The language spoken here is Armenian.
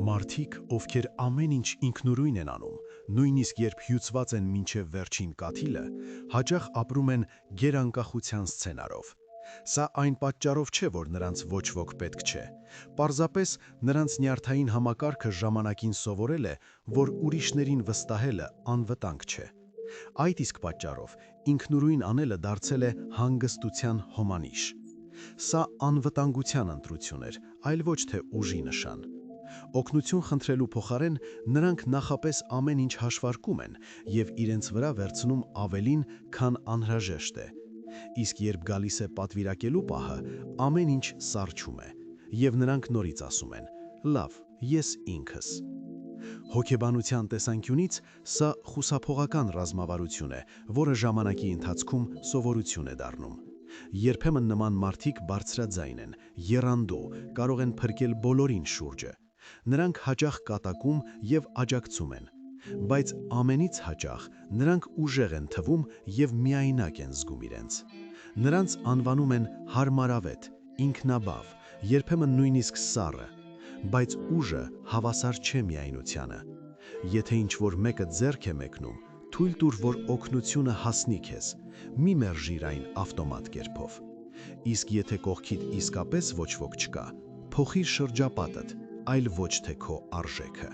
Մարդիկ, ովքեր ամեն ինչ ինքնուրույն են անում, նույնիսկ երբ հյուծված են մինչև վերջին կաթիլը, հաճախ ապրում են գերանկախության սցենարով։ Սա այն պատճառով չէ, որ նրանց ոչ ոք պետք չէ։ Պարզապես նրանց նյարդային համակարգը ժամանակին սովորել է, որ ուրիշներին վստահելը անվտանգ չէ։ Այդ իսկ պատճառով ինքնուրույն անելը դարձել է հանգստության հոմանիշ։ Սա անվտանգության ընտրություն էր, այլ ոչ թե ուժի նշան։ Օգնություն խնդրելու փոխարեն նրանք նախապես ամեն ինչ հաշվարկում են և իրենց վրա վերցնում ավելին, քան անհրաժեշտ է։ Իսկ երբ գալիս է պատվիրակելու պահը, ամեն ինչ սառչում է, և նրանք նորից ասում են. «Լավ, ես ինքս»։ Հոգեբանության տեսանկյունից սա խուսափողական ռազմավարություն է, որը ժամանակի ընթացքում սովորություն է դառնում։ Երբեմն նման մարդիկ բարձրաձայն են, եռանդու, կարող են փրկել բոլորին շուրջը։ Նրանք հաճախ կատակում և աջակցում են, բայց ամենից հաճախ նրանք ուժեղ են թվում և միայնակ են զգում իրենց։ Նրանց անվանում են հարմարավետ, ինքնաբավ, երբեմն նույնիսկ սառը, բայց ուժը հավասար չէ միայնությանը։ Եթե ինչ-որ մեկը ձեռք է մեկնում, թույլ տուր, որ օգնությունը հասնի քեզ, մի մերժիր այն ավտոմատ կերպով։ Իսկ եթե կողքիդ իսկապես ոչ ոք չկա, փոխիր շրջապատդ, այլ ոչ թե քո արժեքը։